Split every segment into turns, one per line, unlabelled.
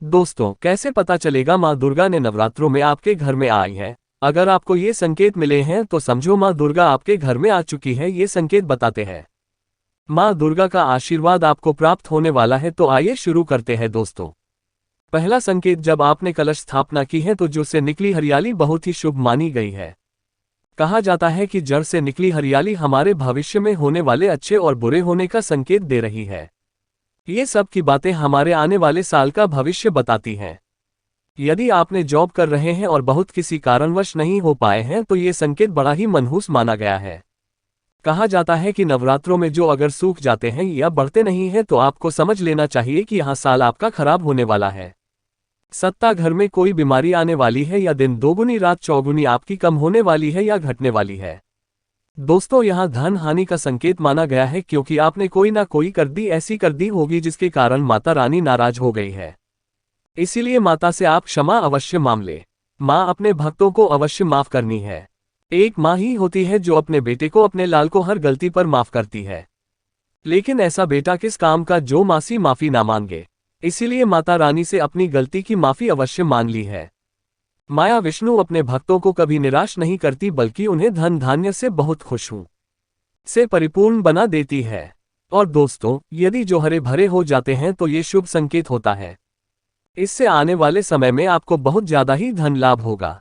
दोस्तों, कैसे पता चलेगा माँ दुर्गा ने नवरात्रों में आपके घर में आई है? अगर आपको ये संकेत मिले हैं तो समझो माँ दुर्गा आपके घर में आ चुकी है। ये संकेत बताते हैं माँ दुर्गा का आशीर्वाद आपको प्राप्त होने वाला है। तो आइए शुरू करते हैं दोस्तों। पहला संकेत, जब आपने कलश स्थापना की है तो जो से निकली हरियाली बहुत ही शुभ मानी गई है। कहा जाता है कि जड़ से निकली हरियाली हमारे भविष्य में होने वाले अच्छे और बुरे होने का संकेत दे रही है। ये सब की बातें हमारे आने वाले साल का भविष्य बताती हैं। यदि आपने जॉब कर रहे हैं और बहुत किसी कारणवश नहीं हो पाए हैं तो ये संकेत बड़ा ही मनहूस माना गया है। कहा जाता है कि नवरात्रों में जो अगर सूख जाते हैं या बढ़ते नहीं हैं तो आपको समझ लेना चाहिए कि यहाँ साल आपका खराब होने वाला है। सत्ता, घर में कोई बीमारी आने वाली है या दिन दोगुनी रात चौगुनी आपकी कम होने वाली है या घटने वाली है। दोस्तों, यहाँ धन हानि का संकेत माना गया है क्योंकि आपने कोई ना कोई ऐसी कर दी होगी जिसके कारण माता रानी नाराज हो गई है। इसीलिए माता से आप क्षमा अवश्य मांग ले। माँ अपने भक्तों को अवश्य माफ करनी है। एक माँ ही होती है जो अपने बेटे को, अपने लाल को हर गलती पर माफ करती है। लेकिन ऐसा बेटा किस काम का जो माँ से माफी ना मांगे। इसीलिए माता रानी से अपनी गलती की माफी अवश्य मांग ली है। माया विष्णु अपने भक्तों को कभी निराश नहीं करती बल्कि उन्हें धन धान्य से बहुत खुश हूं से परिपूर्ण बना देती है। और दोस्तों, यदि जो हरे भरे हो जाते हैं तो ये शुभ संकेत होता है। इससे आने वाले समय में आपको बहुत ज्यादा ही धन लाभ होगा।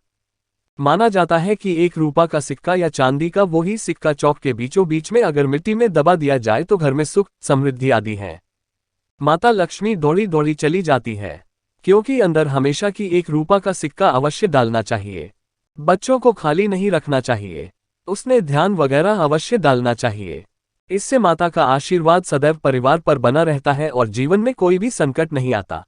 माना जाता है कि 1 रुपया का सिक्का या चांदी का वो ही सिक्का चौक के बीचों बीच में अगर मिट्टी में दबा दिया जाए तो घर में सुख समृद्धि आदि है। माता लक्ष्मी दौड़ी दौड़ी चली जाती है क्योंकि अंदर हमेशा की 1 रुपया का सिक्का अवश्य डालना चाहिए। बच्चों को खाली नहीं रखना चाहिए, उसने ध्यान वगैरह अवश्य डालना चाहिए। इससे माता का आशीर्वाद सदैव परिवार पर बना रहता है और जीवन में कोई भी संकट नहीं आता।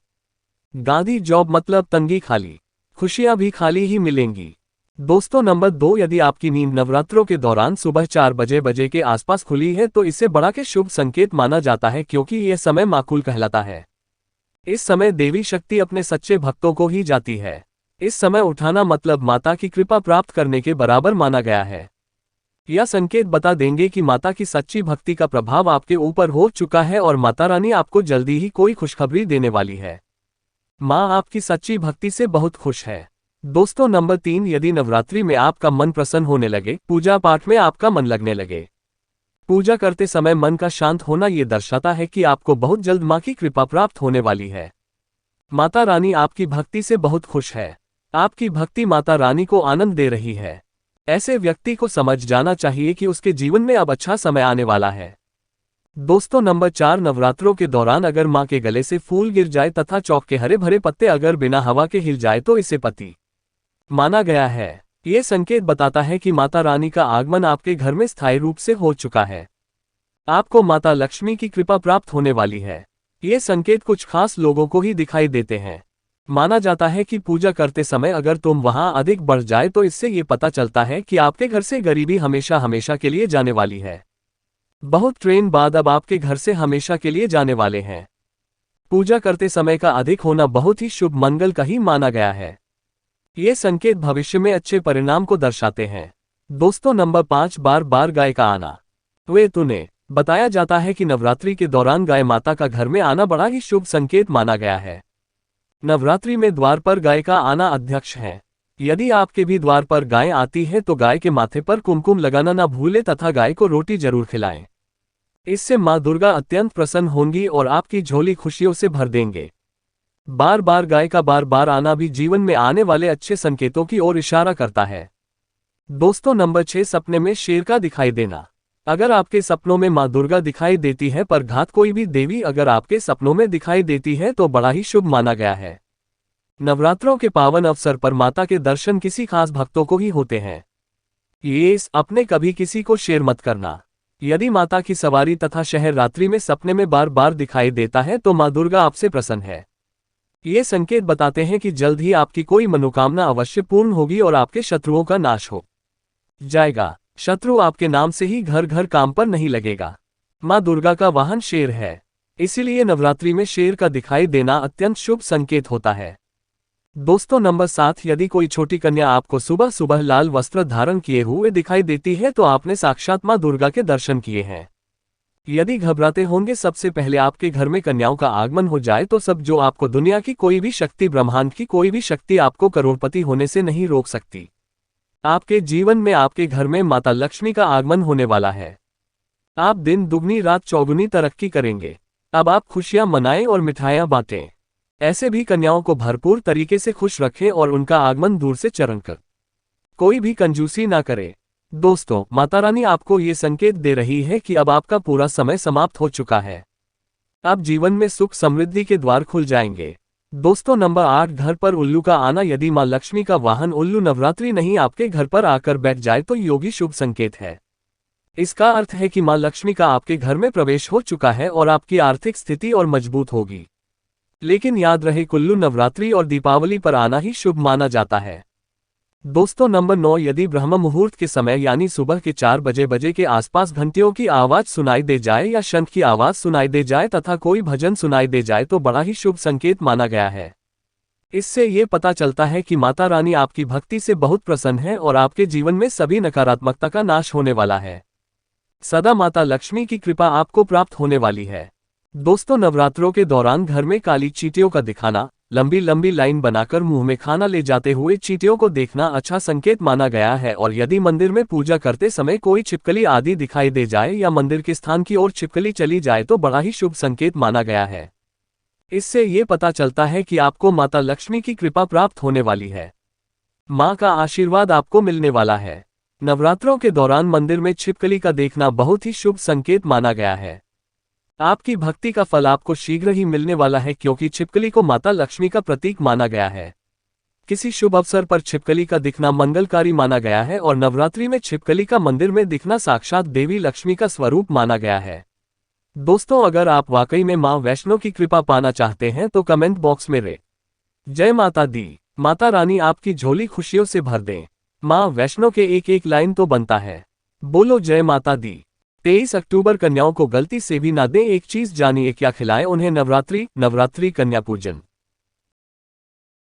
गांधी जॉब मतलब तंगी खाली, खुशियां भी खाली ही मिलेंगी। दोस्तों, नंबर 2, यदि आपकी नींद नवरात्रों के दौरान सुबह 4 बजे के आसपास खुली है तो इसे बड़ा के शुभ संकेत माना जाता है क्योंकि यह समय माकूल कहलाता है। इस समय देवी शक्ति अपने सच्चे भक्तों को ही जाती है। इस समय उठाना मतलब माता की कृपा प्राप्त करने के बराबर माना गया है। यह संकेत बता देंगे कि माता की सच्ची भक्ति का प्रभाव आपके ऊपर हो चुका है और माता रानी आपको जल्दी ही कोई खुशखबरी देने वाली है। माँ आपकी सच्ची भक्ति से बहुत खुश है। दोस्तों, नंबर 3, यदि नवरात्रि में आपका मन प्रसन्न होने लगे, पूजा पाठ में आपका मन लगने लगे। पूजा करते समय मन का शांत होना ये दर्शाता है कि आपको बहुत जल्द माँ की कृपा प्राप्त होने वाली है। माता रानी आपकी भक्ति से बहुत खुश है। आपकी भक्ति माता रानी को आनंद दे रही है। ऐसे व्यक्ति को समझ जाना चाहिए कि उसके जीवन में अब अच्छा समय आने वाला है। दोस्तों, नंबर 4, नवरात्रों के दौरान अगर माँ के गले से फूल गिर जाए तथा चौक के हरे भरे पत्ते अगर बिना हवा के हिल जाए तो इसे पति माना गया है। ये संकेत बताता है कि माता रानी का आगमन आपके घर में स्थायी रूप से हो चुका है। आपको माता लक्ष्मी की कृपा प्राप्त होने वाली है। ये संकेत कुछ खास लोगों को ही दिखाई देते हैं। माना जाता है कि पूजा करते समय अगर तुम वहां अधिक बढ़ जाए तो इससे ये पता चलता है कि आपके घर से गरीबी हमेशा हमेशा के लिए जाने वाली है। बहुत ट्रेन बाद अब आपके घर से हमेशा के लिए जाने वाले हैं। पूजा करते समय का अधिक होना बहुत ही शुभ मंगल का ही माना गया है। ये संकेत भविष्य में अच्छे परिणाम को दर्शाते हैं। दोस्तों, नंबर 5, बार बार गाय का आना। वे तुने बताया जाता है कि नवरात्रि के दौरान गाय माता का घर में आना बड़ा ही शुभ संकेत माना गया है। नवरात्रि में द्वार पर गाय का आना अध्यक्ष है। यदि आपके भी द्वार पर गाय आती है तो गाय के माथे पर कुमकुम लगाना ना भूले तथा गाय को रोटी जरूर खिलाएं। इससे माँ दुर्गा अत्यंत प्रसन्न होंगी और आपकी झोली खुशियों से भर देंगे। बार बार गाय का बार बार आना भी जीवन में आने वाले अच्छे संकेतों की ओर इशारा करता है। दोस्तों, नंबर 6, सपने में शेर का दिखाई देना। अगर आपके सपनों में माँ दुर्गा दिखाई देती है पर घात कोई भी देवी अगर आपके सपनों में दिखाई देती है तो बड़ा ही शुभ माना गया है। नवरात्रों के पावन अवसर पर माता के दर्शन किसी खास भक्तों को ही होते हैं। अपने कभी किसी को शेयर मत करना। यदि माता की सवारी तथा शहर रात्रि में सपने में बार बार दिखाई देता है तो माँ दुर्गा आपसे प्रसन्न है। ये संकेत बताते हैं कि जल्द ही आपकी कोई मनोकामना अवश्य पूर्ण होगी और आपके शत्रुओं का नाश हो जाएगा। शत्रु आपके नाम से ही घर घर काम पर नहीं लगेगा। माँ दुर्गा का वाहन शेर है, इसीलिए नवरात्रि में शेर का दिखाई देना अत्यंत शुभ संकेत होता है। दोस्तों, नंबर 7, यदि कोई छोटी कन्या आपको सुबह सुबह लाल वस्त्र धारण किए हुए दिखाई देती है तो आपने साक्षात माँ दुर्गा के दर्शन किए हैं। यदि घबराते होंगे, सबसे पहले आपके घर में कन्याओं का आगमन हो जाए तो सब जो आपको दुनिया की कोई भी शक्ति, ब्रह्मांड की कोई भी शक्ति आपको करोड़पति होने से नहीं रोक सकती। आपके जीवन में आपके घर में माता लक्ष्मी का आगमन होने वाला है। आप दिन दुगनी रात चौगुनी तरक्की करेंगे। अब आप खुशियां मनाएं और मिठाइयां बांटें। ऐसे भी कन्याओं को भरपूर तरीके से खुश रखें और उनका आगमन दूर से चरण कर कोई भी कंजूसी ना करे। दोस्तों, माता रानी आपको ये संकेत दे रही है कि अब आपका पूरा समय समाप्त हो चुका है। अब जीवन में सुख समृद्धि के द्वार खुल जाएंगे। दोस्तों, नंबर 8, घर पर उल्लू का आना। यदि मां लक्ष्मी का वाहन उल्लू नवरात्रि नहीं आपके घर पर आकर बैठ जाए तो योगी शुभ संकेत है। इसका अर्थ है कि मां लक्ष्मी का आपके घर में प्रवेश हो चुका है और आपकी आर्थिक स्थिति और मजबूत होगी। लेकिन याद रहे, उल्लू नवरात्रि और दीपावली पर आना ही शुभ माना जाता है। दोस्तों, नंबर 9, यदि ब्रह्म मुहूर्त के समय यानी सुबह के 4 बजे के आसपास घंटियों की आवाज सुनाई दे जाए या शंख की आवाज सुनाई दे जाए तथा कोई भजन सुनाई दे जाए तो बड़ा ही शुभ संकेत माना गया है। इससे ये पता चलता है कि माता रानी आपकी भक्ति से बहुत प्रसन्न है और आपके जीवन में सभी नकारात्मकता का नाश होने वाला है। सदा माता लक्ष्मी की कृपा आपको प्राप्त होने वाली है। दोस्तों, नवरात्रों के दौरान घर में काली चींटियों का दिखाना, लंबी लंबी लाइन बनाकर मुंह में खाना ले जाते हुए चींटियों को देखना अच्छा संकेत माना गया है। और यदि मंदिर में पूजा करते समय कोई छिपकली आदि दिखाई दे जाए या मंदिर के स्थान की ओर छिपकली चली जाए तो बड़ा ही शुभ संकेत माना गया है। इससे ये पता चलता है कि आपको माता लक्ष्मी की कृपा प्राप्त होने वाली है। माँ का आशीर्वाद आपको मिलने वाला है। नवरात्रों के दौरान मंदिर में छिपकली का देखना बहुत ही शुभ संकेत माना गया है। आपकी भक्ति का फल आपको शीघ्र ही मिलने वाला है, क्योंकि छिपकली को माता लक्ष्मी का प्रतीक माना गया है। किसी शुभ अवसर पर छिपकली का दिखना मंगलकारी माना गया है और नवरात्रि में छिपकली का मंदिर में दिखना साक्षात देवी लक्ष्मी का स्वरूप माना गया है। दोस्तों, अगर आप वाकई में मां वैष्णो की कृपा पाना चाहते हैं तो कमेंट बॉक्स में जय माता दी, माता रानी आपकी झोली खुशियों से भर दें। मां वैष्णो के एक एक लाइन तो बनता है, बोलो जय माता दी। 23 अक्टूबर कन्याओं को गलती से भी ना दें। एक चीज जानिए, क्या खिलाएं उन्हें नवरात्रि कन्या पूजन।